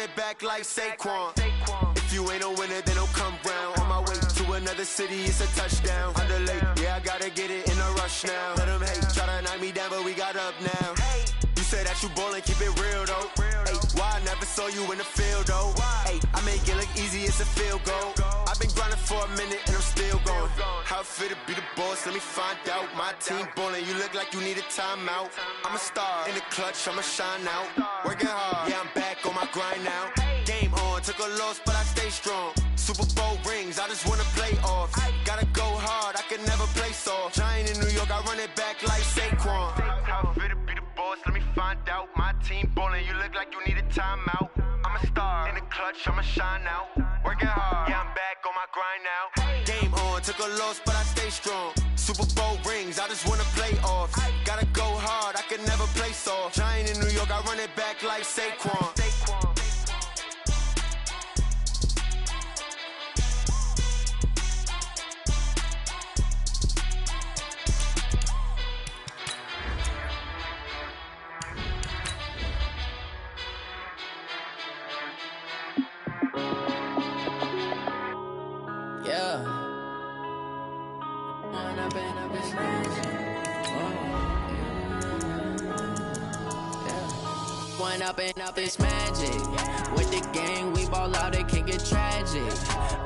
it back like Saquon. If you ain't a winner, then don't come round. On my way to another city, it's a touchdown. Underlay, yeah, I gotta get it in a rush now. Let them hate, try to knock me down, but we got up now. You say that you ballin', keep it real though. Hey, why I never saw you in the field though? Hey, I make it look easy, it's a field goal. I've been grinding for a minute and I'm still going. How it feel to be the boss, let me find out. My team ballin', you look like you need a timeout. I'm a star in the clutch, I'ma shine out. Working hard, yeah, I'm back on my grind now. Game on, took a loss, but I stay strong. Super Bowl rings, I just wanna play off. Gotta go hard, I can never play soft. Giant in New York, I run it back like Saquon. How it feel to be the boss, let me find out. My team ballin', you look like you need a timeout. I'm a star in the clutch, I'ma shine out. Working hard, yeah, I'm back on my grind now. Game on, took a loss, but I stay strong. Super Bowl rings, I just wanna play off. Gotta go hard, I can never play soft. Giant in New York, I run it back like Saquon. Up it's magic. With the gang, we ball out, it can get tragic.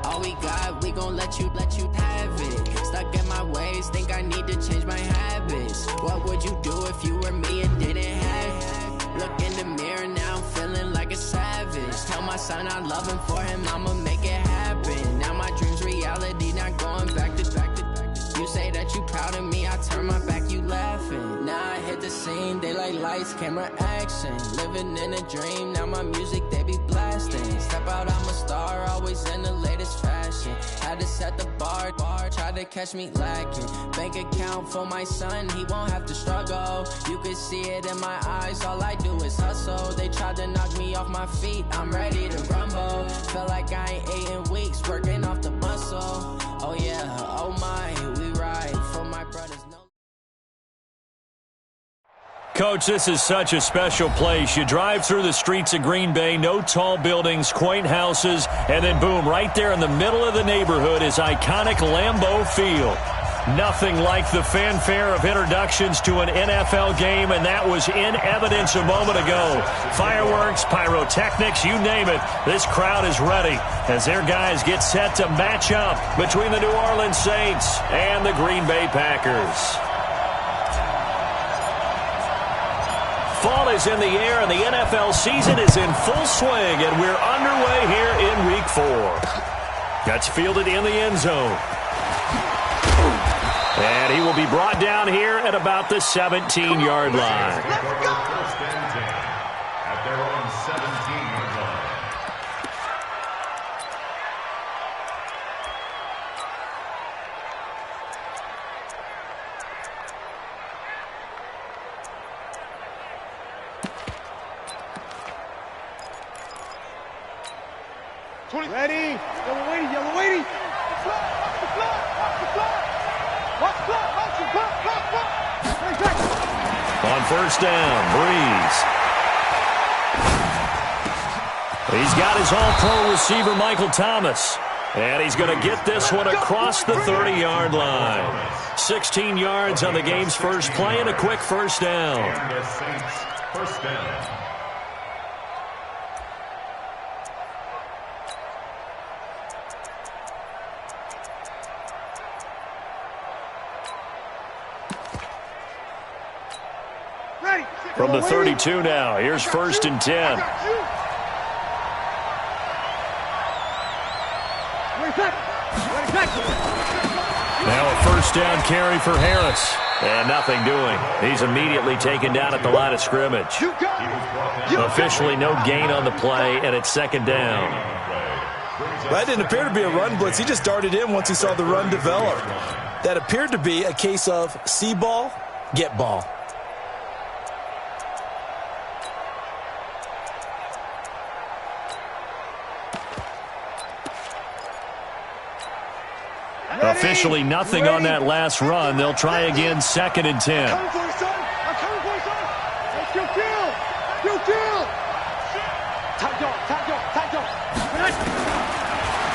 All we got, we gon' let you have it. Stuck in my ways, think I need to change my habits. What would you do if you were me and didn't have it? Look in the mirror, now I'm feeling like a savage. Tell my son I love him, for him I'ma make it happen. Now my dream's reality, not going back to. You say that you proud of me, I turn my back, you laughing. Now I hit the scene, daylight lights, camera action. Living in a dream, now my music, they be blasting. Step out, I'm a star, always in the latest fashion. Had to set the bar, try to catch me lacking. Bank account for my son, he won't have to struggle. You can see it in my eyes, all I do is hustle. They tried to knock me off my feet, I'm ready to rumble. Felt like I ain't ate in weeks, working off the muscle. Oh yeah, oh my, we ride for my brothers. Coach, this is such a special place. You drive through the streets of Green Bay, no tall buildings, quaint houses, and then boom, right there in the middle of the neighborhood is iconic Lambeau Field. Nothing like the fanfare of introductions to an NFL game, and that was in evidence a moment ago. Fireworks, pyrotechnics, you name it. This crowd is ready as their guys get set to match up between the New Orleans Saints and the Green Bay Packers. Fall is in the air, and the NFL season is in full swing, and we're underway here in Week 4. That's fielded in the end zone. And he will be brought down here at about the 17-yard line. Let's go! First and 10 at their own 17-yard line. Ready? Yellow waiting. On first down, Breeze. He's got his all-pro receiver, Michael Thomas. And he's going to get this one across the 30-yard line. 16 yards on the game's first play and a quick first down. And the Saints, first down. From the 32 now, here's first and 10. Now a first down carry for Harris. And nothing doing. He's immediately taken down at the line of scrimmage. Officially no gain on the play, and it's second down. That didn't appear to be a run blitz. He just darted in once he saw the run develop. That appeared to be a case of see ball, get ball. Officially nothing on that last run. They'll try again, second and 10. I'm coming for you, son. I'm coming for you, son. Let's go, kill. Time, dog.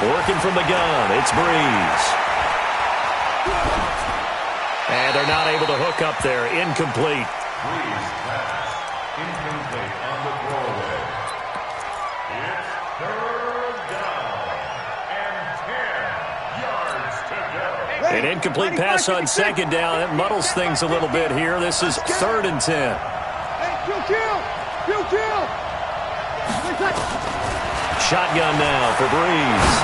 Working from the gun, it's Breeze. And they're not able to hook up there. Incomplete. Breeze pass. Incomplete on the throwaway. It's third down and 10 yards to go. An incomplete pass on second down. That muddles things a little bit here. This is 3rd and 10. Shotgun now for Breeze.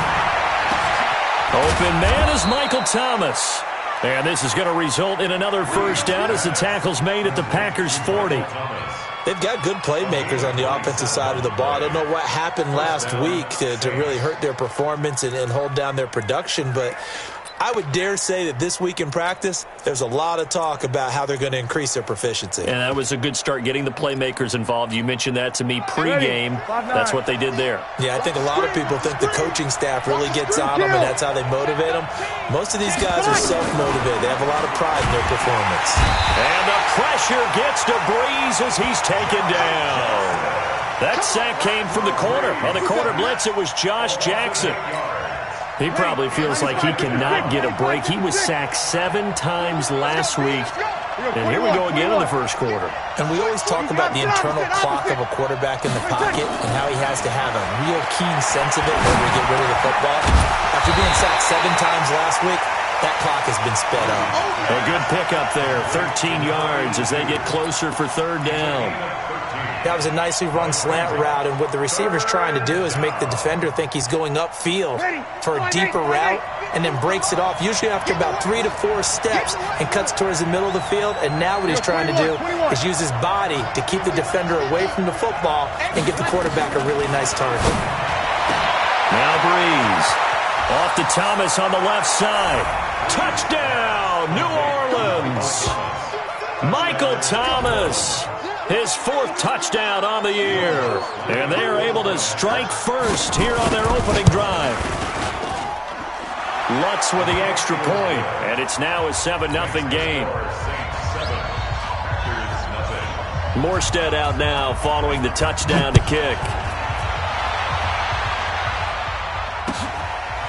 Open man is Michael Thomas. And this is going to result in another first down as the tackle's made at the Packers' 40. They've got good playmakers on the offensive side of the ball. I don't know what happened last week to really hurt their performance and hold down their production, but I would dare say that this week in practice, there's a lot of talk about how they're going to increase their proficiency. And that was a good start, getting the playmakers involved. You mentioned that to me pregame. That's what they did there. Yeah, I think a lot of people think the coaching staff really gets on them, and that's how they motivate them. Most of these guys are self-motivated. They have a lot of pride in their performance. And the pressure gets to Breeze as he's taken down. That sack came from the corner. On the corner blitz, it was Josh Jackson. He probably feels like he cannot get a break. He was sacked 7 times last week. And here we go again in the first quarter. And we always talk about the internal clock of a quarterback in the pocket and how he has to have a real keen sense of it in order to get rid of the football. After being sacked 7 times last week, that clock has been sped up. A good pickup there, 13 yards as they get closer for 3rd down. That was a nicely run slant route, and what the receiver's trying to do is make the defender think he's going upfield for a deeper route and then breaks it off, usually after about 3 to 4 steps, and cuts towards the middle of the field. And now what he's trying to do is use his body to keep the defender away from the football and give the quarterback a really nice target. Now Breeze. Off to Thomas on the left side. Touchdown, New Orleans. Michael Thomas. His 4th touchdown on the year. And they are able to strike first here on their opening drive. Lutz with the extra point. And it's now a 7-0 game. Morstead out now following the touchdown to kick.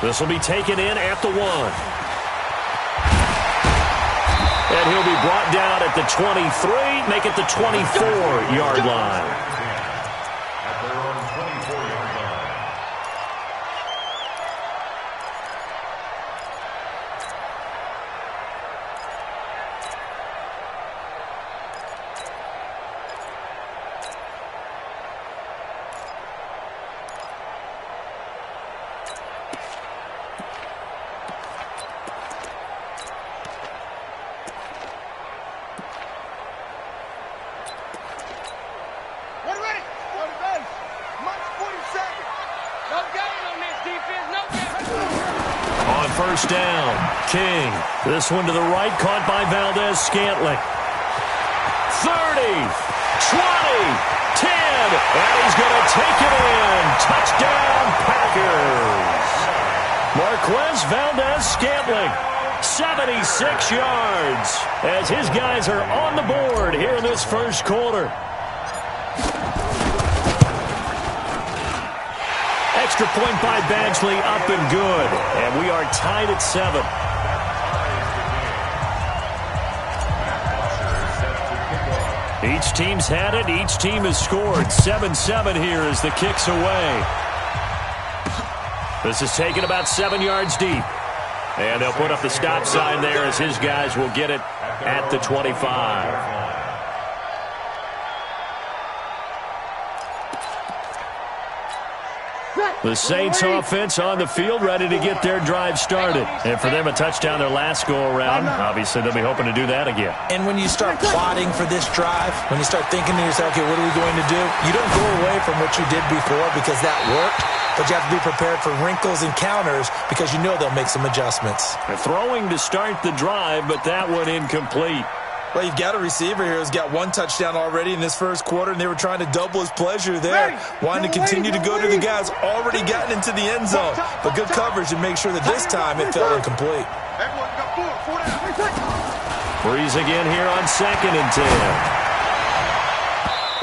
This will be taken in at the 1. And he'll be brought down at the 23, make it the 24-yard line. At their own 24-yard line. First down, King. This one to the right, caught by Valdez-Scantling. 30, 20, 10, and he's going to take it in. Touchdown, Packers. Marquez Valdez-Scantling, 76 yards, as his guys are on the board here in this first quarter. Extra point by Badgley, up and good. And we are tied at 7. Each team's had it. Each team has scored. 7-7 here as the kick's away. This is taken about 7 yards deep. And they'll put up the stop sign there as his guys will get it at the 25. The Saints offense on the field, ready to get their drive started. And for them, a touchdown their last go-around. Obviously, they'll be hoping to do that again. And when you start plotting for this drive, when you start thinking to yourself, okay, what are we going to do? You don't go away from what you did before because that worked, but you have to be prepared for wrinkles and counters because you know they'll make some adjustments. They're throwing to start the drive, but that one incomplete. Well, you've got a receiver here who's got 1 touchdown already in this first quarter, and they were trying to double his pleasure there, wanting to continue to go to the guys already gotten into the end zone. But good coverage to make sure that this time it fell incomplete. Breeze again here on 2nd and 10.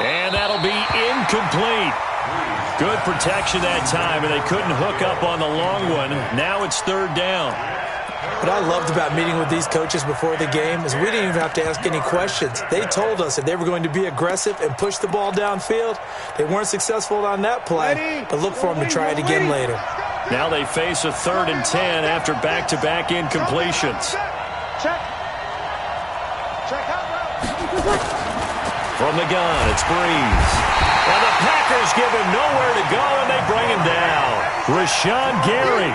And that'll be incomplete. Good protection that time, and they couldn't hook up on the long one. Now it's third down. What I loved about meeting with these coaches before the game is we didn't even have to ask any questions. They told us that they were going to be aggressive and push the ball downfield. They weren't successful on that play, but look for them to try it again later. Now they face a 3rd and 10 after back-to-back incompletions. From the gun, it's Breeze. And the Packers give him nowhere to go, and they bring him down. Rashawn Gary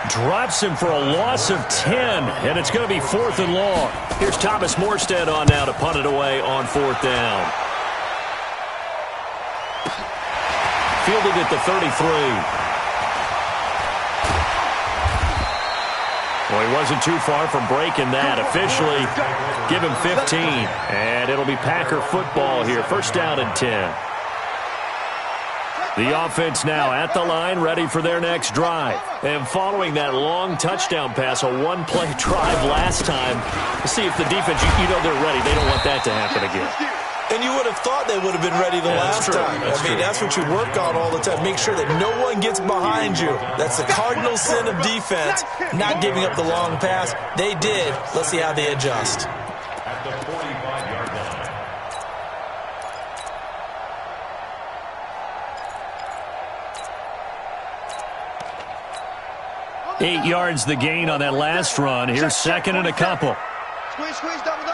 drops him for a loss of 10, and it's going to be 4th and long. Here's Thomas Morstead on now to punt it away on 4th down. Fielded at the 33. Well, he wasn't too far from breaking that. Officially, give him 15. And it'll be Packer football here. 1st down and 10. The offense now at the line, ready for their next drive. And following that long touchdown pass, a one-play drive last time, to see if the defense, you know they're ready. They don't want that to happen again. And you would have thought they would have been ready the last time. That's what you work on all the time. Make sure that no one gets behind you. That's the cardinal sin of defense, not giving up the long pass. They did. Let's see how they adjust. At the 45-yard line. 8 yards the gain on that last run. Here's 2nd and a couple. Squeeze, double.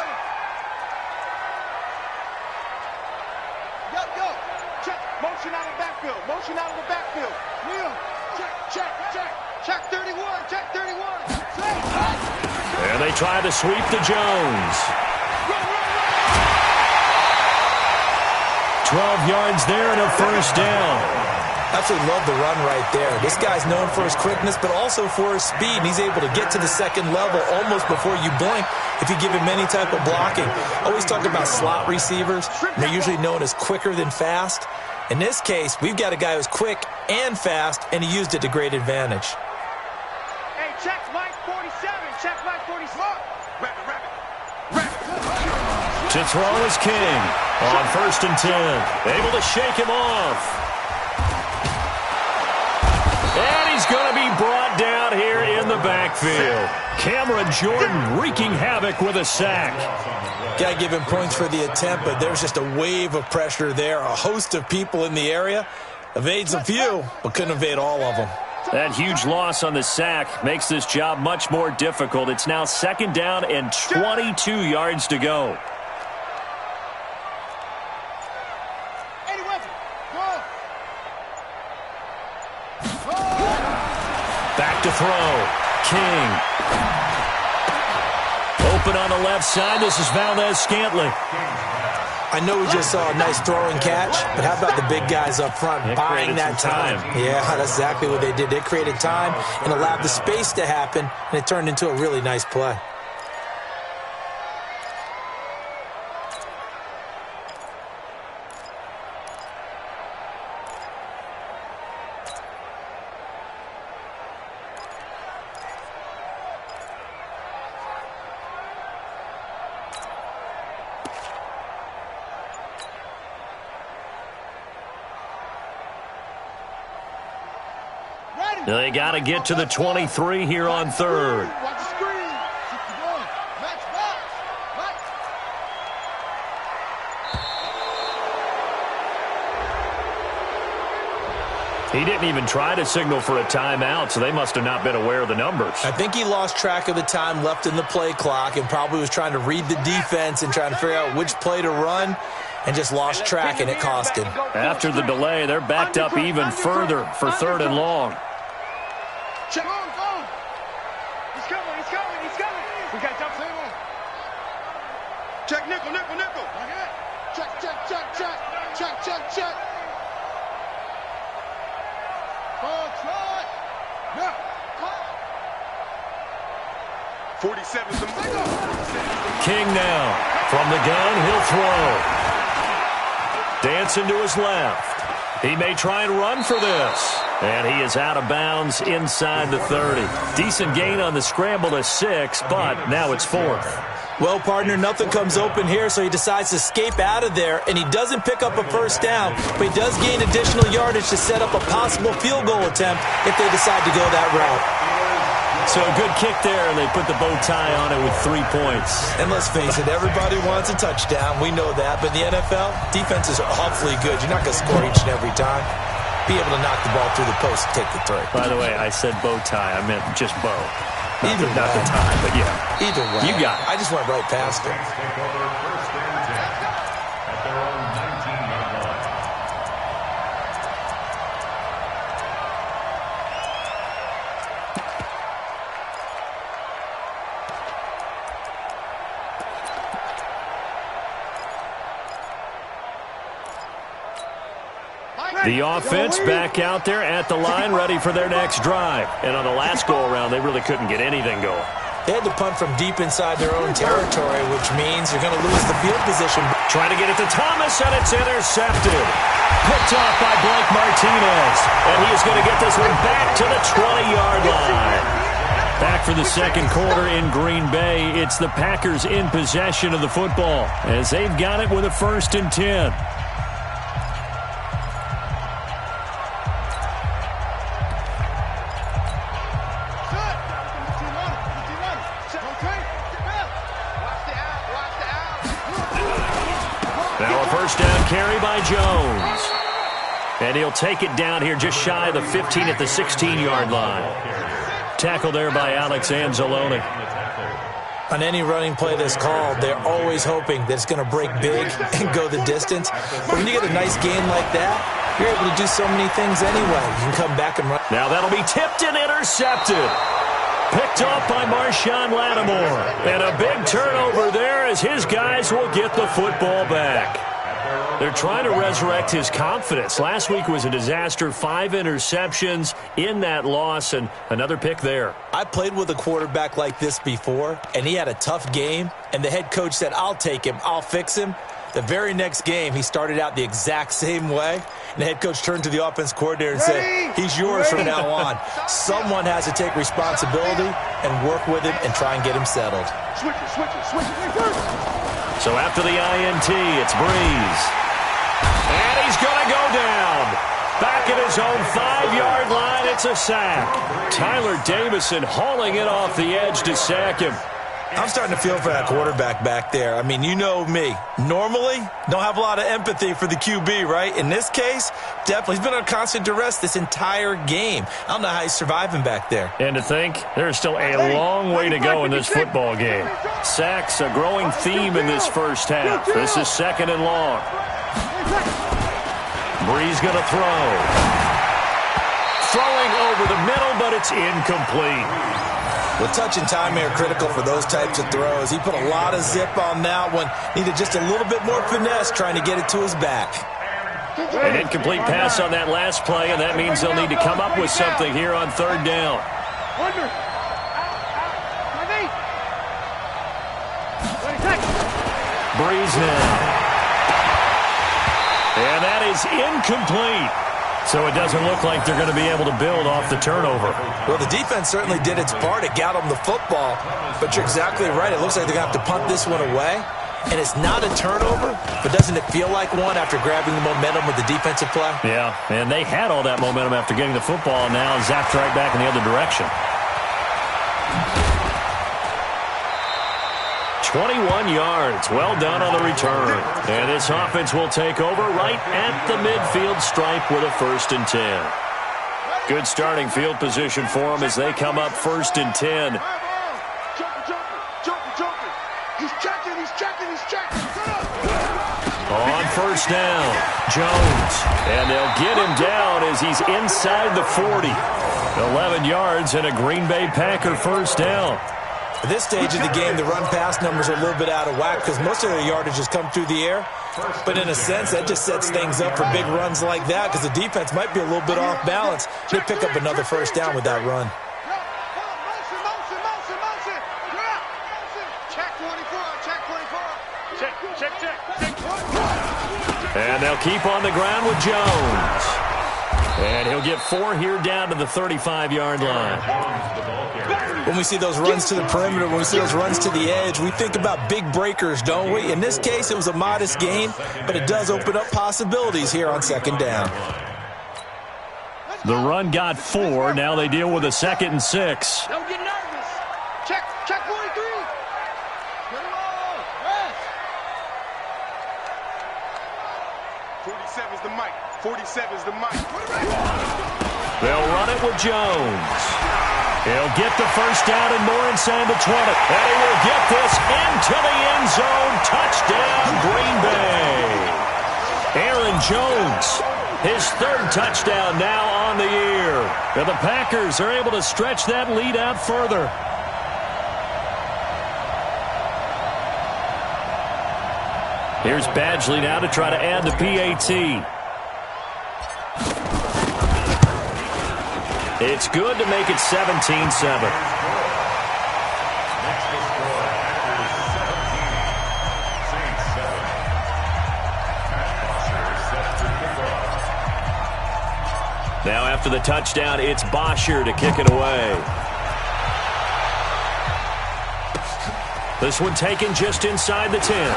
Go. Check. Motion out of the backfield. Wheel. Check 31. Check 31. And they try to sweep to Jones. 12 yards there and a 1st down. Absolutely love the run right there. This guy's known for his quickness, but also for his speed. And he's able to get to the 2nd level almost before you blink if you give him any type of blocking. Always talk about slot receivers. They're usually known as quicker than fast. In this case, we've got a guy who's quick and fast, and he used it to great advantage. Hey, check Mike 47. Check Mike 47. Rapid. To throw is King on 1st and 10. Able to shake him off. And he's going to be brought down here in the backfield. Cameron Jordan wreaking havoc with a sack. Got to give him points for the attempt, but there's just a wave of pressure there. A host of people in the area. Evades a few, but couldn't evade all of them. That huge loss on the sack makes this job much more difficult. It's now 2nd down and 22 yards to go. Back to throw. King. Open on the left side. This is Valdez-Scantling. I know we just saw a nice throw and catch, but how about the big guys up front buying that time? Yeah, that's exactly what they did. They created time and allowed the space to happen, and it turned into a really nice play. They got to get to the 23 here on 3rd. Watch the screen. Match box. He didn't even try to signal for a timeout, so they must have not been aware of the numbers. I think he lost track of the time left in the play clock and probably was trying to read the defense and trying to figure out which play to run and just lost track, and it cost him. After the delay, they're backed up even further for 3rd and long. Check. He's coming. We got jump save on. Check nickel. Check. Ball try. Yeah. 47's the King now. From the gun, he'll throw. Dancing to his left. He may try and run for this. And he is out of bounds inside the 30. Decent gain on the scramble to 6, but now it's 4th. Well, partner, nothing comes open here, so he decides to escape out of there, and he doesn't pick up a first down, but he does gain additional yardage to set up a possible field goal attempt if they decide to go that route. So a good kick there, and they put the bow tie on it with 3 points. And let's face it, everybody wants a touchdown. We know that, but in the NFL, defenses are awfully good. You're not going to score each and every time. Be able to knock the ball through the post and take the throw. By the way, I said bow tie. I meant just bow. Not Either not the tie, but yeah. Either way. You got it. I just went right past it. Take over first and 10 at their own 19-yard line. The offense back out there at the line, ready for their next drive. And on the last go-around, they really couldn't get anything going. They had to punt from deep inside their own territory, which means you're going to lose the field position. Trying to get it to Thomas, and it's intercepted. Picked off by Blake Martinez. And he is going to get this one back to the 20-yard line. Back for the second quarter in Green Bay. It's the Packers in possession of the football as they've got it with a 1st and 10. Now a first down carry by Jones. And he'll take it down here just shy of the 15 at the 16-yard line. Tackle there by Alex Anzalone. On any running play that's called, they're always hoping that it's going to break big and go the distance. But when you get a nice gain like that, you're able to do so many things anyway. You can come back and run. Now that'll be tipped and intercepted. Picked off by Marshawn Lattimore. And a big turnover there as his guys will get the football back. They're trying to resurrect his confidence. Last week was a disaster. 5 interceptions in that loss and another pick there. I played with a quarterback like this before, and he had a tough game, and the head coach said, I'll take him, I'll fix him. The very next game, he started out the exact same way, and the head coach turned to the offense coordinator and said, he's yours from now on. Someone has to take responsibility and work with him and try and get him settled. Switch it. So after the INT, it's Breeze. And he's going to go down. Back at his own 5-yard line, it's a sack. Tyler Davison hauling it off the edge to sack him. I'm starting to feel for that quarterback back there. I mean, you know me. Normally, don't have a lot of empathy for the QB, right? In this case, definitely. He's been on constant duress this entire game. I don't know how he's surviving back there. And to think, there's still a long way to go in this football game. Sacks, a growing theme in this first half. This is 2nd and long. Breeze going to throw. Throwing over the middle, but it's incomplete. Well, touch and timing are critical for those types of throws. He put a lot of zip on that one. Needed just a little bit more finesse trying to get it to his back. An incomplete pass on that last play, and that means they'll need to come up with something here on 3rd down. Breeze now. And that is incomplete. So it doesn't look like they're going to be able to build off the turnover. Well, the defense certainly did its part. It got them the football. But you're exactly right. It looks like they're going to have to punt this one away. And it's not a turnover, but doesn't it feel like one after grabbing the momentum with the defensive play? Yeah, and they had all that momentum after getting the football, and now zapped right back in the other direction. 21 yards. Well done on the return. And this offense will take over right at the midfield stripe with a 1st and 10. Good starting field position for them as they come up 1st and 10. On 1st down, Jones. And they'll get him down as he's inside the 40. 11 yards and a Green Bay Packer 1st down. At this stage of the game, the run-pass numbers are a little bit out of whack because most of their yardage has come through the air. But in a sense, that just sets things up for big runs like that because the defense might be a little bit off balance. They pick up another 1st down with that run. And they'll keep on the ground with Jones. And he'll get 4 here down to the 35-yard line. When we see those runs to the perimeter, when we see those runs to the edge, we think about big breakers, don't we? In this case, it was a modest gain, but it does open up possibilities here on second down. The run got 4. Now they deal with a 2nd and 6. Don't get nervous. Check 43. Get it all. Rest. 47's the mic. 47's the mic. They'll run it with Jones. He'll get the first down and more inside the 20. And he will get this into the end zone. Touchdown, Green Bay. Aaron Jones, his 3rd touchdown now on the year. And the Packers are able to stretch that lead out further. Here's Badgley now to try to add the PAT. It's good to make it 17-7. Now after the touchdown, it's Bosher to kick it away. This one taken just inside the 10.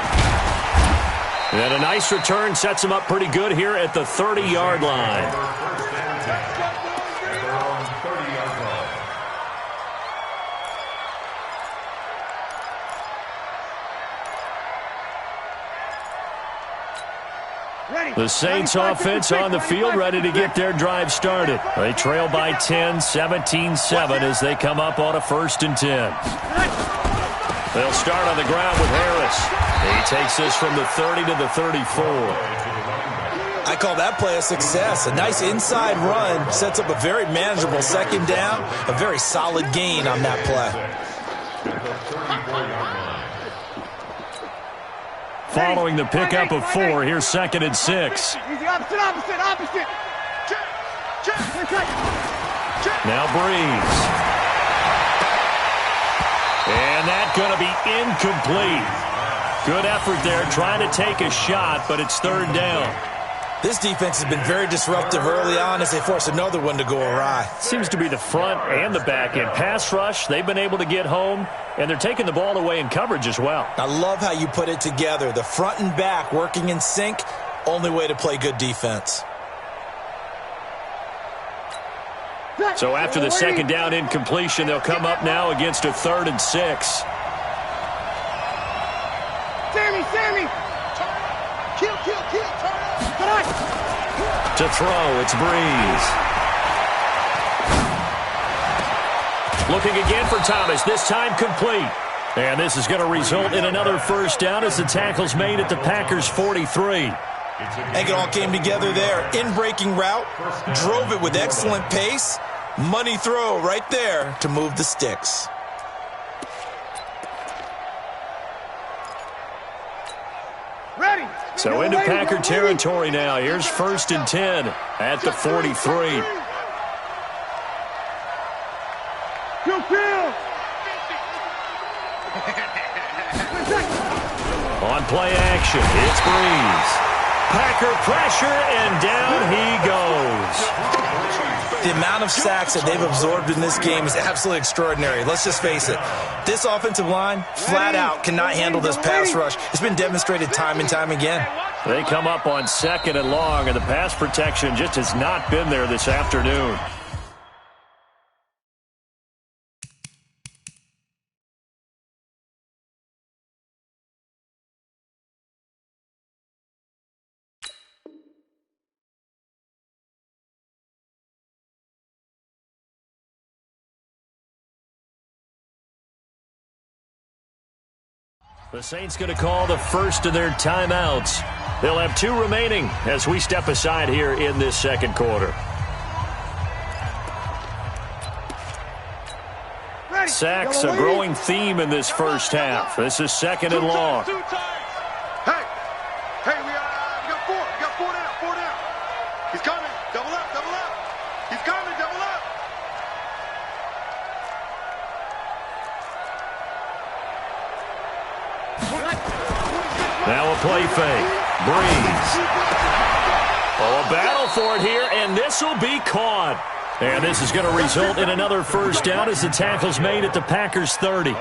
And a nice return sets him up pretty good here at the 30-yard line. The Saints offense on the field, ready to get their drive started. They trail by 10, 17-7 as they come up on a 1st and 10. They'll start on the ground with Harris. He takes this from the 30 to the 34. I call that play a success. A nice inside run sets up a very manageable 2nd down, a very solid gain on that play. Following the pickup of 4, here's 2nd and 6. Easy, opposite. Check. Now Breeze. And that's going to be incomplete. Good effort there, trying to take a shot, but it's 3rd down. This defense has been very disruptive early on as they force another one to go awry. Seems to be the front and the back end. Pass rush, they've been able to get home, and they're taking the ball away in coverage as well. I love how you put it together. The front and back working in sync, only way to play good defense. So after the 2nd down incompletion, they'll come up now against a 3rd and 6. Sammy. Kill. To throw, it's Breeze. Looking again for Thomas, this time complete. And this is going to result in another 1st down as the tackle's made at the Packers' 43. I think it all came together there. In-breaking route, drove it with excellent pace. Money throw right there to move the sticks. Ready. So into Packer territory now. Here's 1st and 10 at the 43. On play action, it's Breeze. Packer pressure, and down he goes. The amount of sacks that they've absorbed in this game is absolutely extraordinary. Let's just face it. This offensive line, flat out, cannot handle this pass rush. It's been demonstrated time and time again. They come up on 2nd and long, and the pass protection just has not been there this afternoon. The Saints going to call the first of their timeouts. They'll have 2 remaining as we step aside here in this 2nd quarter. Sacks, a growing theme in this 1st half. This is 2nd and long. Hey, we got 4. We got 4 down. 4 down. He's coming. Double up. He's coming. Double up. Now a play fake. Breeze. Oh, a battle for it here, and this will be caught. And this is going to result in another first down as the tackle's made at the Packers' 30.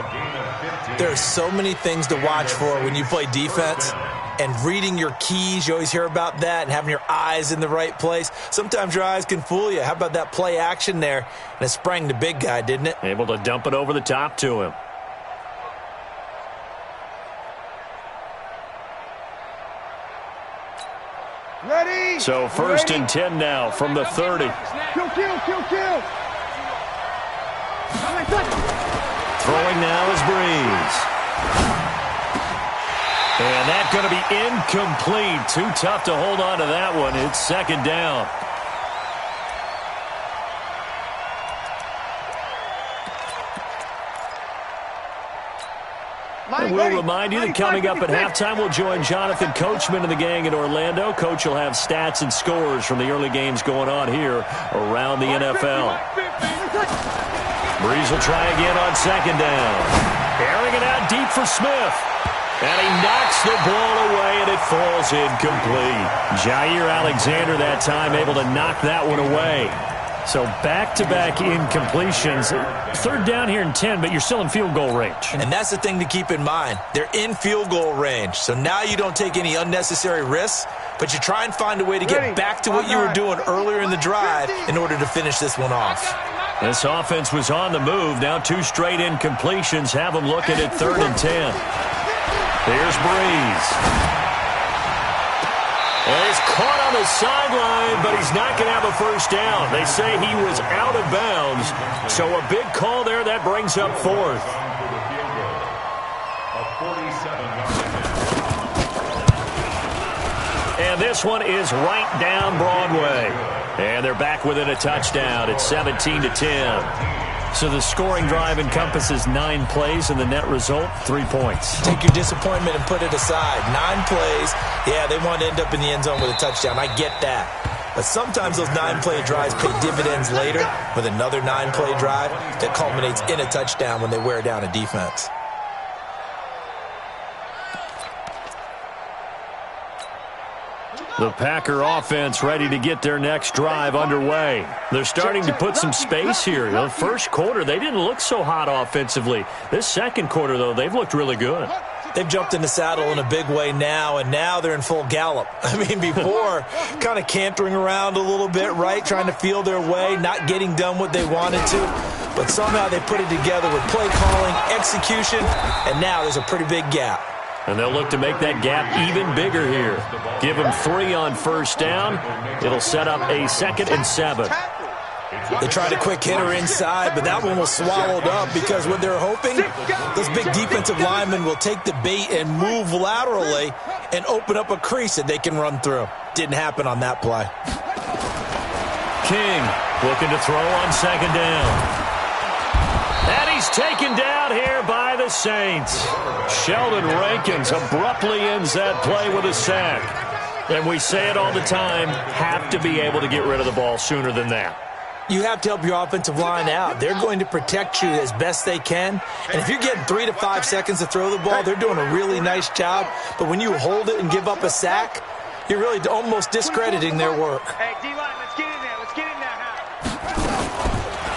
There are so many things to watch for when you play defense. And reading your keys, you always hear about that, and having your eyes in the right place. Sometimes your eyes can fool you. How about that play action there? And it sprang the big guy, didn't it? Able to dump it over the top to him. Ready? So first and 10 now from the 30. Kill. Throwing now is Breeze. And that's going to be incomplete. Too tough to hold on to that one. It's second down. And we'll remind you that coming up at halftime, we'll join Jonathan Coachman and the gang in Orlando. Coach will have stats and scores from the early games going on here around the NFL. Breeze will try again on second down. Airing it out deep for Smith. And he knocks the ball away, and it falls incomplete. Jair Alexander that time able to knock that one away. So back-to-back incompletions. Third down here and 10, but you're still in field goal range. And that's the thing to keep in mind. They're in field goal range. So now you don't take any unnecessary risks, but you try and find a way to get back to what you were doing earlier in the drive in order to finish this one off. This offense was on the move. Now 2 straight incompletions have them looking at 3rd and 10. Here's Breeze. And he's caught on the sideline, but he's not going to have a first down. They say he was out of bounds. So a big call there. That brings up 4th. And this one is right down Broadway. And they're back within a touchdown. It's 17-10. So the scoring drive encompasses 9 plays, and the net result, 3 points. Take your disappointment and put it aside. 9 plays. Yeah, they want to end up in the end zone with a touchdown. I get that. But sometimes those 9-play drives pay dividends later with another 9-play drive that culminates in a touchdown when they wear down a defense. The Packer offense ready to get their next drive underway. They're starting to put some space here. The first quarter, they didn't look so hot offensively. This second quarter, though, they've looked really good. They've jumped in the saddle in a big way now, and now they're in full gallop. I mean, before, kind of cantering around a little bit, right, trying to feel their way, not getting done what they wanted to. But somehow they put it together with play calling, execution, and now there's a pretty big gap. And they'll look to make that gap even bigger here. Give them 3 on first down. It'll set up a 2nd and 7. They tried a quick hitter inside, but that one was swallowed up because what they're hoping, those big defensive linemen will take the bait and move laterally and open up a crease that they can run through. Didn't happen on that play. King looking to throw on second down. And he's taken down here by the Saints. Sheldon Rankins abruptly ends that play with a sack. And we say it all the time, have to be able to get rid of the ball sooner than that. You have to help your offensive line out. They're going to protect you as best they can. And if you're getting 3 to 5 seconds to throw the ball, they're doing a really nice job. But when you hold it and give up a sack, you're really almost discrediting their work. Hey, D-line, let's get in there. Let's get in there.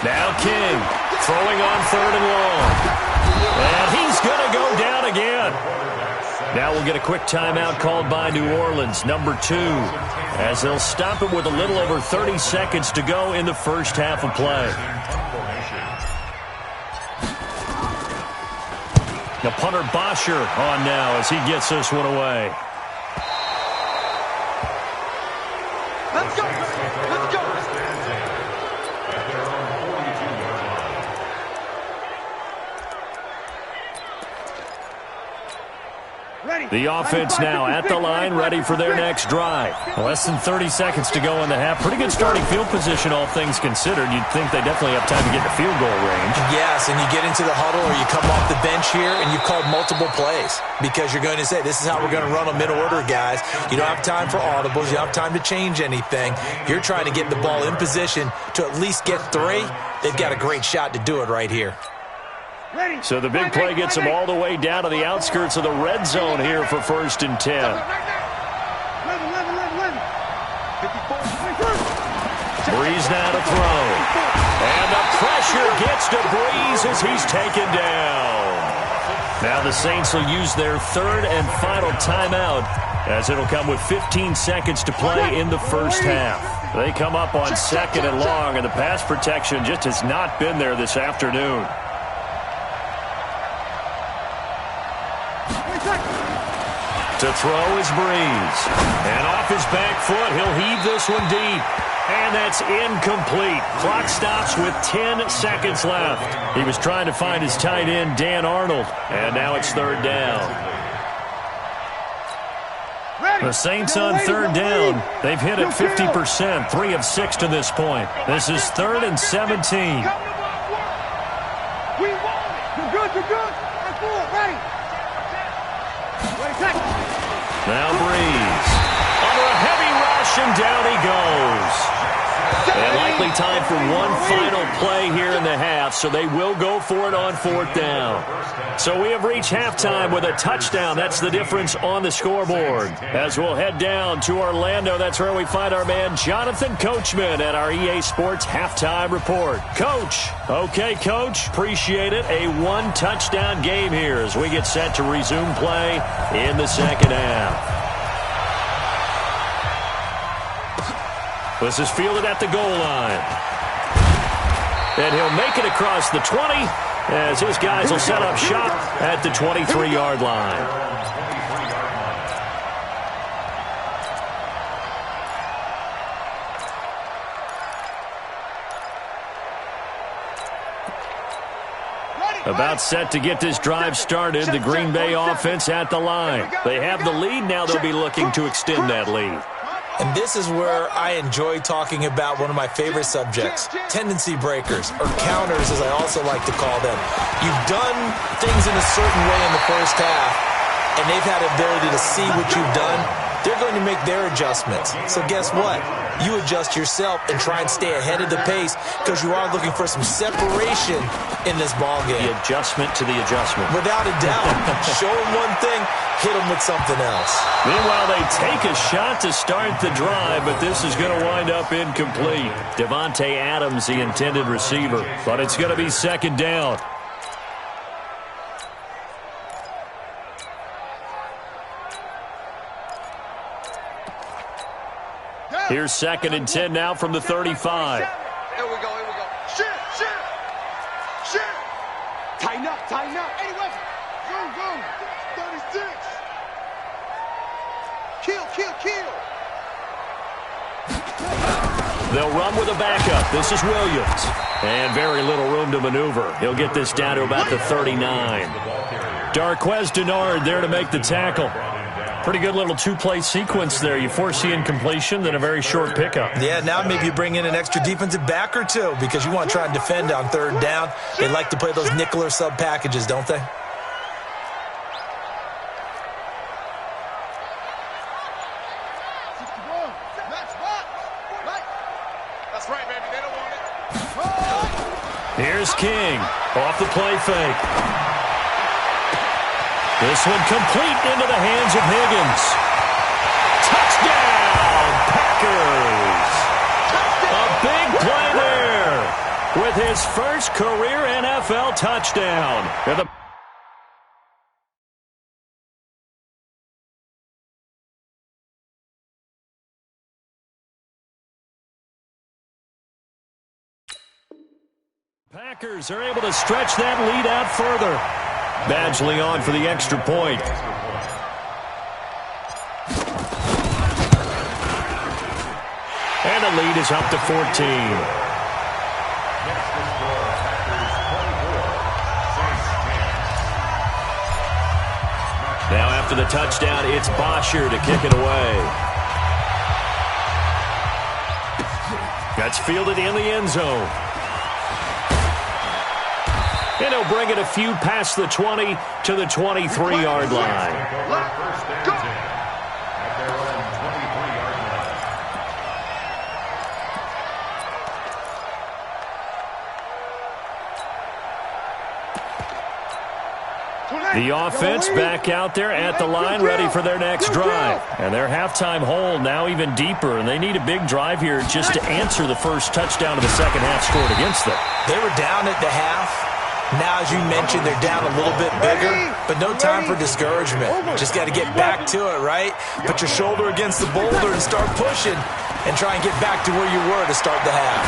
Now King throwing on 3rd and long. And he's going to go down again. Now we'll get a quick timeout called by New Orleans, number 2, as they'll stop it with a little over 30 seconds to go in the first half of play. The punter Bosher on now as he gets this one away. Let's go. Let's go. The offense now at the line, ready for their next drive. Less than 30 seconds to go in the half. Pretty good starting field position, all things considered. You'd think they definitely have time to get to field goal range. Yes, and you get into the huddle or you come off the bench here and you've called multiple plays because you're going to say, this is how we're going to run them in order, guys. You don't have time for audibles. You don't have time to change anything. You're trying to get the ball in position to at least get 3. They've got a great shot to do it right here. So the big play gets them all the way down to the outskirts of the red zone here for 1st and 10. Breeze now to throw. And the pressure gets to Breeze as he's taken down. Now the Saints will use their third and final timeout, as it'll come with 15 seconds to play in the first half. They come up on second and long, and the pass protection just has not been there this afternoon. To throw is Breeze. And off his back foot, he'll heave this one deep. And that's incomplete. Clock stops with 10 seconds left. He was trying to find his tight end, Dan Arnold. And now it's third down. The Saints on third down. They've hit it 50%, 3 of 6 to this point. This is 3rd and 17. We want it. You're good, you're good. That's good, ready. Now Breeze. Under a heavy rush, and down he goes. And likely time for one final play here in the half, so they will go for it on 4th down. So we have reached halftime with a touchdown. That's the difference on the scoreboard. As we'll head down to Orlando, that's where we find our man Jonathan Coachman at our EA Sports Halftime Report. Coach. Okay, Coach. Appreciate it. A one-touchdown game here as we get set to resume play in the second half. This is fielded at the goal line. And he'll make it across the 20 as his guys will set up shop at the 23-yard line. About set to get this drive started, the Green Bay offense at the line. They have the lead, now they'll be looking to extend that lead. And this is where I enjoy talking about one of my favorite subjects, tendency breakers, or counters as I also like to call them. You've done things in a certain way in the first half, and they've had the ability to see what you've done. They're going to make their adjustments. So guess what? You adjust yourself and try and stay ahead of the pace because you are looking for some separation in this ball game. The adjustment to the adjustment. Without a doubt. Show them one thing, hit them with something else. Meanwhile, they take a shot to start the drive, but this is going to wind up incomplete. Devontae Adams, the intended receiver, but it's going to be second down. Here's 2nd and 10 now from the 35. Here we go, here we go. Shit. Tighten up. 81. Zoom. 36. Kill. They'll run with a backup. This is Williams. And very little room to maneuver. He'll get this down to about the 39. Darquez Denard there to make the tackle. Pretty good little two-play sequence there. You foresee incompletion, then a very short pickup. Yeah, now maybe you bring in an extra defensive back or two because you want to try and defend on third down. They like to play those nickel or sub packages, don't they? That's right, baby. They don't want it. Here's King off the play fake. This one complete into the hands of Higgins. Touchdown, Packers! A big play there with his first career NFL touchdown. Packers are able to stretch that lead out further. Badgley on for the extra point. And the lead is up to 14. Now after the touchdown, it's Bosher to kick it away. That's fielded in the end zone. And he'll bring it a few past the 20 to the 23-yard line. The offense back out there at the line, ready for their next drive. And their halftime hole now even deeper, and they need a big drive here just to answer the first touchdown of the second half scored against them. They were down at the half. Now, as you mentioned, they're down a little bit bigger, but no time for discouragement. Just got to get back to it, right? Put your shoulder against the boulder and start pushing and try and get back to where you were to start the half.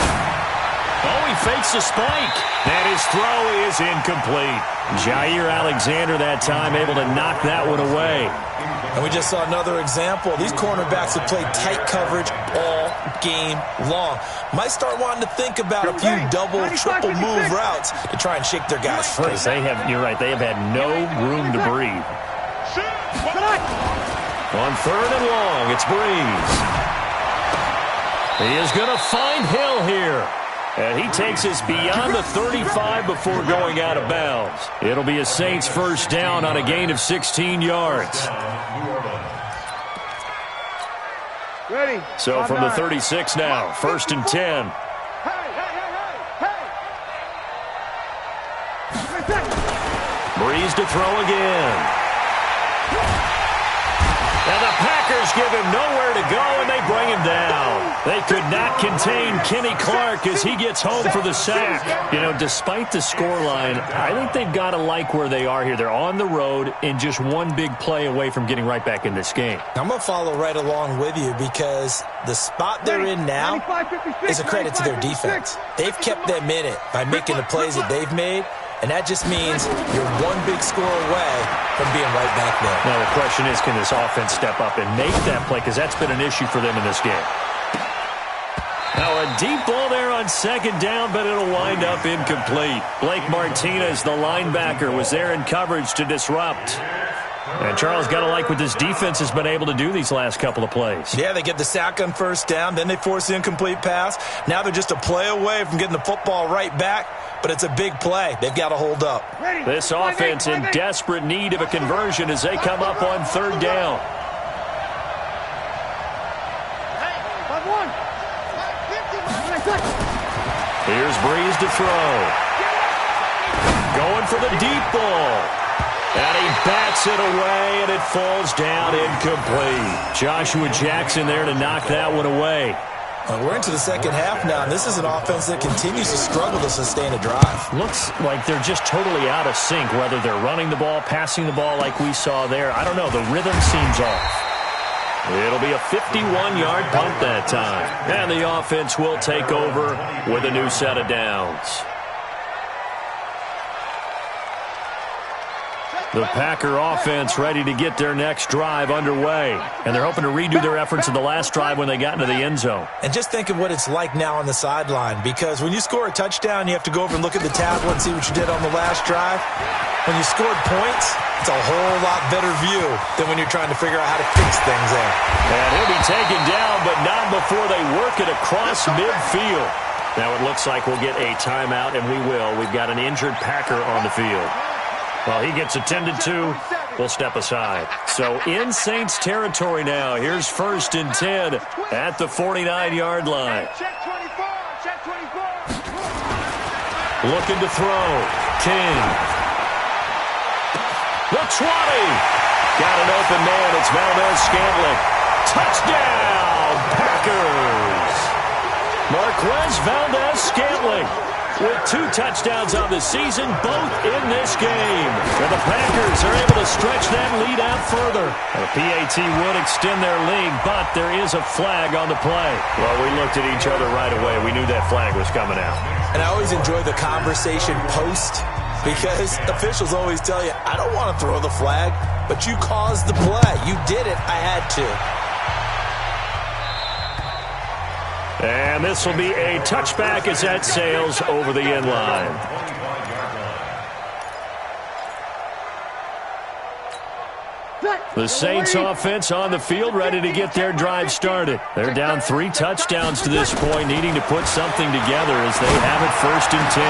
Oh, he fakes a spike, and his throw is incomplete. Jair Alexander that time able to knock that one away. And we just saw another example. These cornerbacks have played tight coverage all game long. Might start wanting to think about a few double, triple move routes to try and shake their guys free. You're right, they have had no room to breathe. On third and long, it's Breeze. He is going to find Hill here. And he takes us beyond the 35 before going out of bounds. It'll be a Saints first down on a gain of 16 yards. Ready. So from the 36 now, first and 10. Breeze to throw again. And the Packers give him nowhere to go, and they bring him down. They could not contain Kenny Clark as he gets home for the sack. You know, despite the scoreline, I think they've got to like where they are here. They're on the road and just one big play away from getting right back in this game. I'm going to follow right along with you because the spot they're in now is a credit to their defense. They've kept them in it by making the plays that they've made. And that just means you're one big score away from being right back there. Now, the question is, can this offense step up and make that play? Because that's been an issue for them in this game. Now, a deep ball there on second down, but it'll wind up incomplete. Blake Martinez, the linebacker, was there in coverage to disrupt. And Charles, got to like what this defense has been able to do these last couple of plays. Yeah, they get the sack on first down, then they force the incomplete pass. Now they're just a play away from getting the football right back, but it's a big play. They've got to hold up. This offense in desperate need of a conversion as they come up on third down. Here's Breeze to throw. Going for the deep ball. And he bats it away, and it falls down incomplete. Joshua Jackson there to knock that one away. We're into the second half now, and this is an offense that continues to struggle to sustain a drive. Looks like they're just totally out of sync, whether they're running the ball, passing the ball like we saw there. I don't know. The rhythm seems off. It'll be a 51-yard punt that time. And the offense will take over with a new set of downs. The Packer offense ready to get their next drive underway. And they're hoping to redo their efforts in the last drive when they got into the end zone. And just think of what it's like now on the sideline, because when you score a touchdown, you have to go over and look at the tablet and see what you did on the last drive. When you scored points, it's a whole lot better view than when you're trying to figure out how to fix things there. And he'll be taken down, but not before they work it across midfield. Now it looks like we'll get a timeout, and we will. We've got an injured Packer on the field. While he gets attended to, we'll step aside. So in Saints territory now. Here's first and 10 at the 49-yard line. Looking to throw. King. The 20. Got an open man. It's Valdez-Scantling. Touchdown, Packers. Marquez Valdez-Scantling with 2 touchdowns on the season, both in this game. And the Packers are able to stretch that lead out further. The PAT would extend their lead, but there is a flag on the play. Well, we looked at each other right away. We knew that flag was coming out. And I always enjoy the conversation post, because officials always tell you, I don't want to throw the flag, but you caused the play. You did it. I had to. And this will be a touchback as that sails over the end line. The Saints offense on the field ready to get their drive started. They're down 3 touchdowns to this point, needing to put something together as they have it first and 10.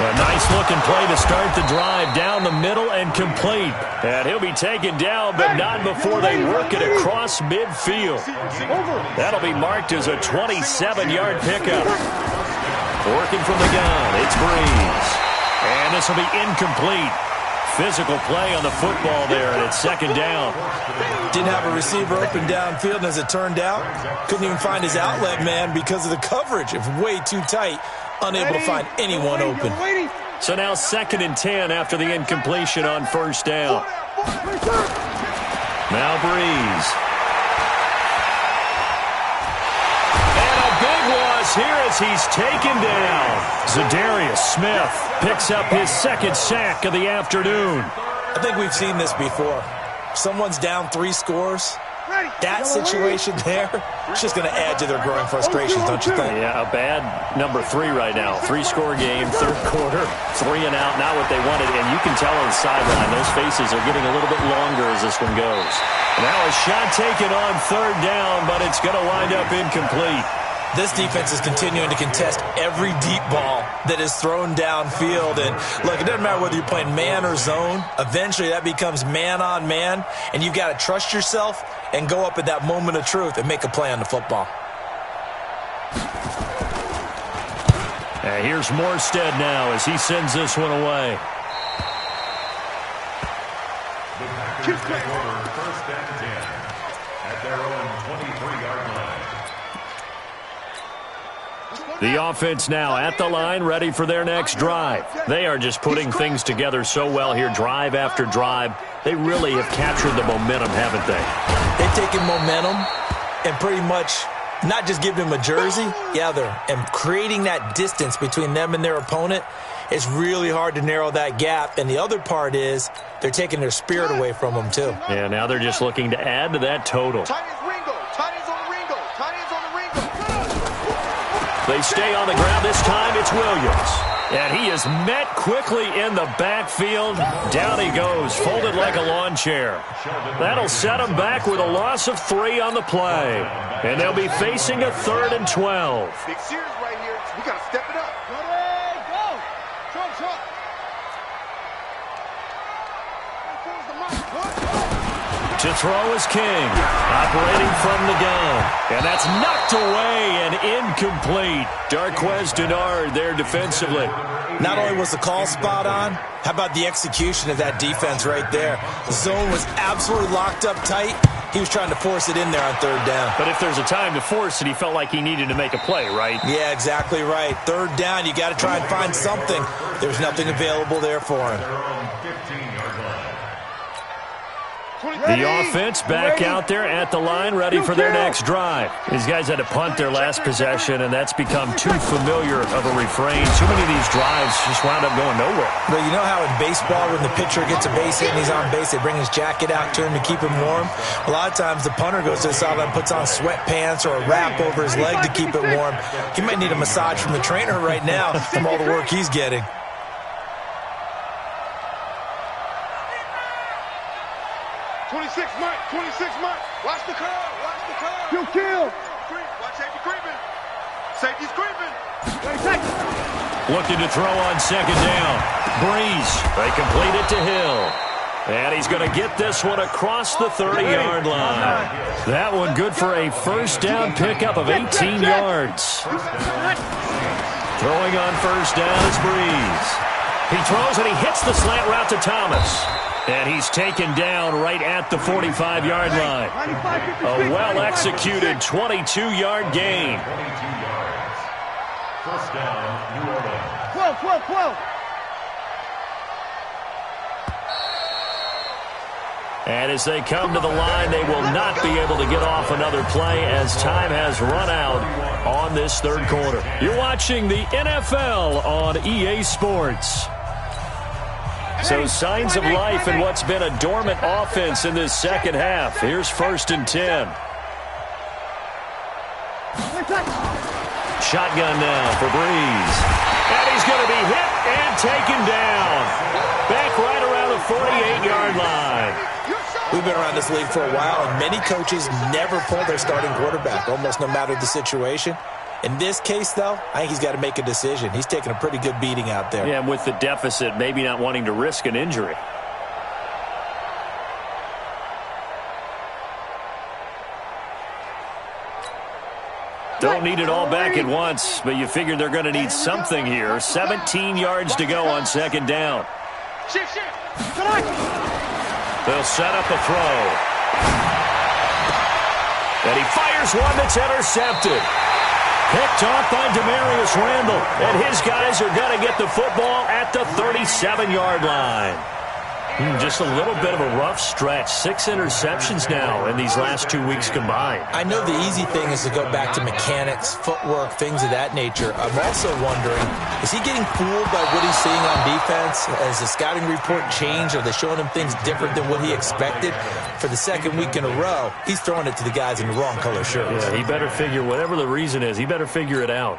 A nice-looking play to start the drive down the middle and complete. And he'll be taken down, but not before they work it across midfield. That'll be marked as a 27-yard pickup. Working from the gun, it's Breeze. And this will be incomplete. physical play on the football there, and it's second down. Didn't have a receiver open downfield, and as it turned out, couldn't even find his outlet man because of the coverage. It was way too tight, unable to find anyone open. So now 2nd and 10 after the incompletion on first down. Now Breeze. And a big loss here as he's taken down. Zadarius Smith picks up his 2nd sack of the afternoon. I think we've seen this before. Someone's down 3 scores. That situation there, it's just going to add to their growing frustrations, don't you think? Yeah, a bad number 3 right now. 3-score game, third quarter, 3 and out, not what they wanted. And you can tell on the sideline, those faces are getting a little bit longer as this one goes. Now a shot taken on third down, but it's going to wind up incomplete. This defense is continuing to contest every deep ball that is thrown downfield. And, look, it doesn't matter whether you're playing man or zone. Eventually that becomes man on man, and you've got to trust yourself and go up at that moment of truth and make a play on the football. And here's Morstead now as he sends this one away. The Packers take over 1st and 10 at their own 23-yard line. The offense now at the line, ready for their next drive. They are just putting things together so well here, drive after drive. They really have captured the momentum, haven't they? They've taken momentum and pretty much not just giving them a jersey, and creating that distance between them and their opponent. It's really hard to narrow that gap. And the other part is they're taking their spirit away from them, too. Yeah, now they're just looking to add to that total. They stay on the ground. This time it's Williams. And he is met quickly in the backfield. Down he goes, folded like a lawn chair. That'll set him back with a loss of 3 on the play. And they'll be facing a 3rd and 12. Big Sears right here. We got to step it up. Go. To throw is King, operating from the gun. And that's knocked away and incomplete. Darquez Denard there defensively. Not only was the call spot on, how about the execution of that defense right there? The zone was absolutely locked up tight. He was trying to force it in there on 3rd down. But if there's a time to force it, he felt like he needed to make a play, right? Yeah, exactly right. 3rd down, you got to try and find something. There's nothing available there for him. The offense back out there at the line, ready for their next drive. These guys had to punt their last possession, and that's become too familiar of a refrain. Too many of these drives just wound up going nowhere. But you know how in baseball, when the pitcher gets a base hit and he's on base, they bring his jacket out to him to keep him warm? A lot of times the punter goes to the sideline, puts on sweatpants or a wrap over his leg to keep it warm. He might need a massage from the trainer right now from all the work he's getting. 26 months. Watch the curve. Kill. Watch safety creeping. Safety's creeping. Looking to throw on 2nd down. Breeze. They complete it to Hill. And he's going to get this one across the 30-yard line. That one good for a 1st down pickup of 18 yards. Throwing on 1st down is Breeze. He throws and he hits the slant route to Thomas. And he's taken down right at the 45-yard line. A well-executed 22-yard gain. 1st down, New Orleans. 12. And as they come to the line, they will not be able to get off another play as time has run out on this 3rd quarter. You're watching the NFL on EA Sports. So signs of life in what's been a dormant offense in this 2nd half. Here's 1st and 10. Shotgun now for Breeze. And he's going to be hit and taken down. Back right around the 48-yard line. We've been around this league for a while, and many coaches never pull their starting quarterback, almost no matter the situation. In this case, though, I think he's got to make a decision. He's taking a pretty good beating out there. Yeah, and with the deficit, maybe not wanting to risk an injury. Don't need it all back at once, but you figure they're going to need something here. 17 yards to go on 2nd down. They'll set up a throw. And he fires one that's intercepted. Picked off by Demarius Randall. And his guys are going to get the football at the 37-yard line. Just a little bit of a rough stretch. 6 interceptions now in these last 2 weeks combined. I know the easy thing is to go back to mechanics, footwork, things of that nature. I'm also wondering, is he getting fooled by what he's seeing on defense? Has the scouting report changed? Are they showing him things different than what he expected? For the second week in a row, he's throwing it to the guys in the wrong color shirts. Yeah, he better figure, whatever the reason is, he better figure it out.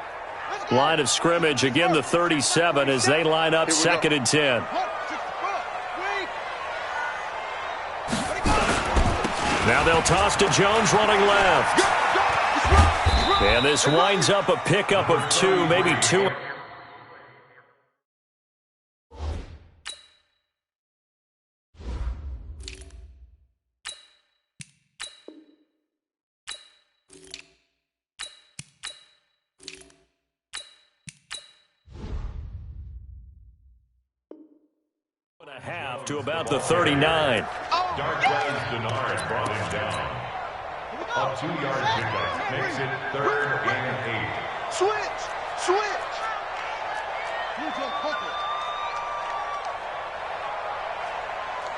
Line of scrimmage, again the 37 as they line up 2nd and 10. Now they'll toss to Jones running left. And this winds up a pickup of 2, maybe 2. And a half to about the 39. Darquez Denard brought him down. A 2-yard pickup makes it 3rd and 8. Switch!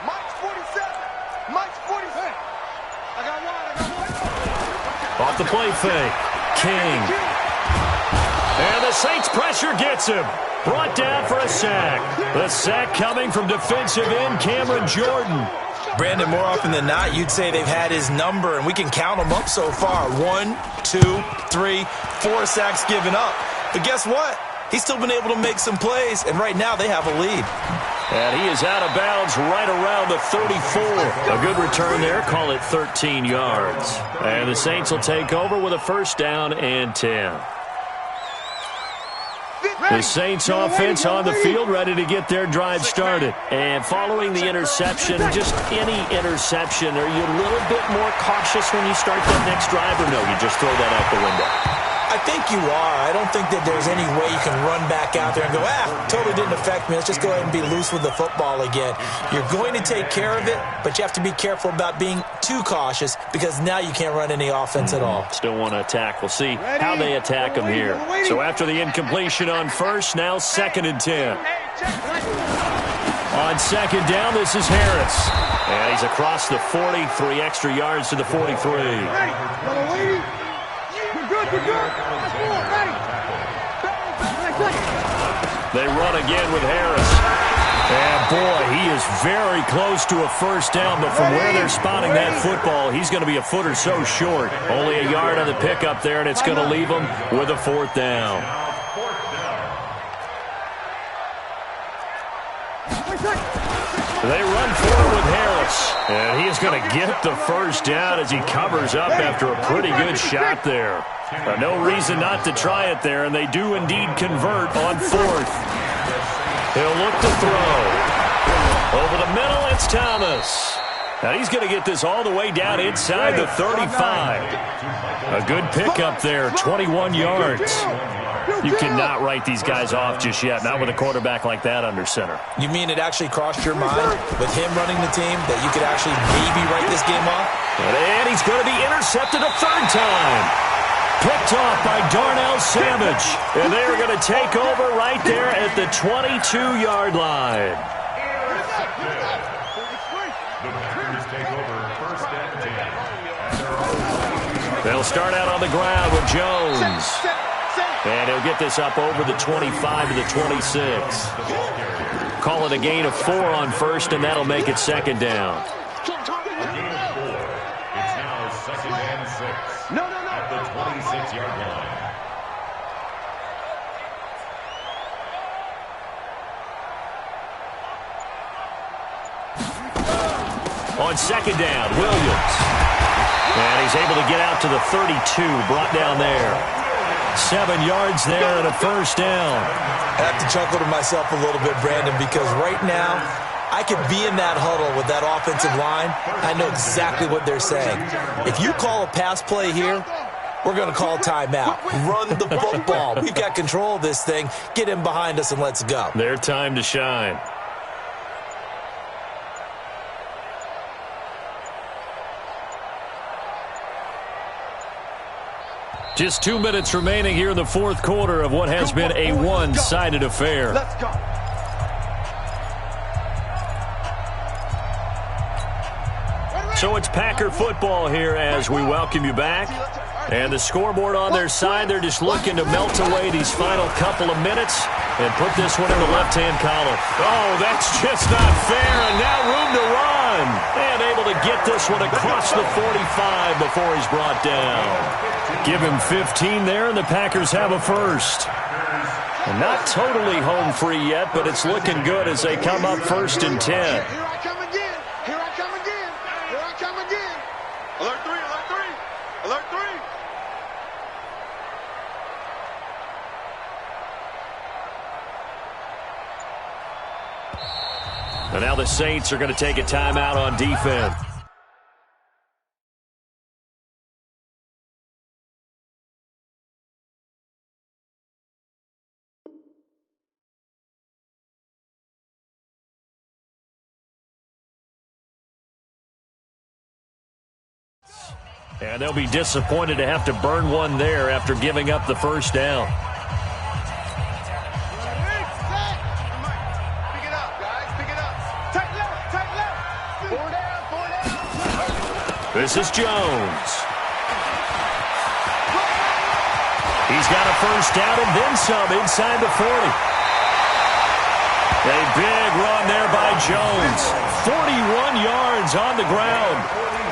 Mike's 47! Mike's 47! I got one. Off the play fake. King. And the Saints pressure gets him. Brought down for a sack. The sack coming from defensive end Cameron Jordan. Brandon, more often than not, you'd say they've had his number, and we can count them up so far. 1, 2, 3, 4 sacks given up. But guess what? He's still been able to make some plays, and right now they have a lead. And he is out of bounds right around the 34. A good return there. Call it 13 yards. And the Saints will take over with a 1st down and 10. The Saints offense on the field, ready to get their drive started. And following the interception, just any interception, are you a little bit more cautious when you start that next drive, or no, you just throw that out the window? I think you are. I don't think that there's any way you can run back out there and go, totally didn't affect me. Let's just go ahead and be loose with the football again. You're going to take care of it, but you have to be careful about being too cautious because now you can't run any offense at all. Still want to attack. We'll see how they attack them here. So after the incompletion on 1st, now 2nd and 10. On 2nd down, this is Harris. And he's across the 40, 3 extra yards to the 43. They run again with Harris. And, boy, he is very close to a 1st down, but from where they're spotting that football, he's going to be a foot or so short. Only a yard on the pickup there, and it's going to leave him with a 4th down. They run forward with Harris, and he is going to get the 1st down as he covers up after a pretty good shot there. No reason not to try it there, and they do indeed convert on 4th. He'll look to throw. Over the middle, it's Thomas. Now he's going to get this all the way down inside the 35. A good pickup there, 21 yards. You cannot write these guys off just yet, not with a quarterback like that under center. You mean it actually crossed your mind with him running the team that you could actually maybe write this game off? And he's going to be intercepted a 3rd time. Picked off by Darnell Savage. And they're going to take over right there at the 22-yard line. The Packers take over 1st and 10. They'll start out on the ground with Jones. And he'll get this up over the 25 to the 26. Call it a gain of 4 on 1st, and that'll make it 2nd down. A gain of 4. It's now 2nd and 6. At the 26-yard line. On 2nd down, Williams. And he's able to get out to the 32, brought down there. 7 yards there and a 1st down. I have to chuckle to myself a little bit, Brandon, because right now I could be in that huddle with that offensive line. I know exactly what they're saying. If you call a pass play here, we're going to call timeout. Run the football. We've got control of this thing. Get him behind us and let's go. Their time to shine. Just 2 minutes remaining here in the fourth quarter of what has been a one-sided affair. Let's go. So it's Packer football here as we welcome you back. And the scoreboard on their side, they're just looking to melt away these final couple of minutes and put this one in the left-hand column. Oh, that's just not fair, and now room to run. And able to get this one across the 45 before he's brought down. Give him 15 there, and the Packers have a first. And not totally home free yet, but it's looking good as they come up 1st and 10. Here I come again. Here I come again. Here I come again. Alert 3, alert 3. Alert 3. And now the Saints are going to take a timeout on defense. And they'll be disappointed to have to burn one there after giving up the first down. Pick it up, guys. Pick it up. Tight left, tight left. 4 down, 4 down. This is Jones. He's got a first down and then some inside the 40. A big run there by Jones. 41 yards on the ground.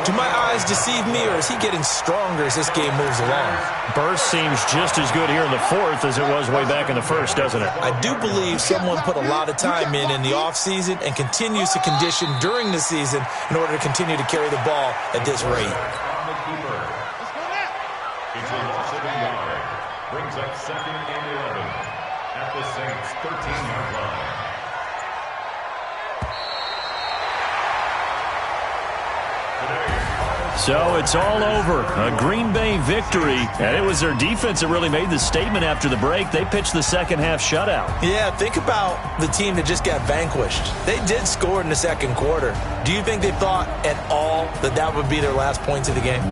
Do my eyes deceive me, or is he getting stronger as this game moves along? Burst seems just as good here in the fourth as it was way back in the first, doesn't it? I do believe someone put a lot of time in the offseason and continues to condition during the season in order to continue to carry the ball at this rate. It's a loss of a yard. Brings up 2nd and 11 at the Saints' 13-yard line. So it's all over. A Green Bay victory. And it was their defense that really made the statement after the break. They pitched the second half shutout. Yeah, think about the team that just got vanquished. They did score in the second quarter. Do you think they thought at all that that would be their last points of the game?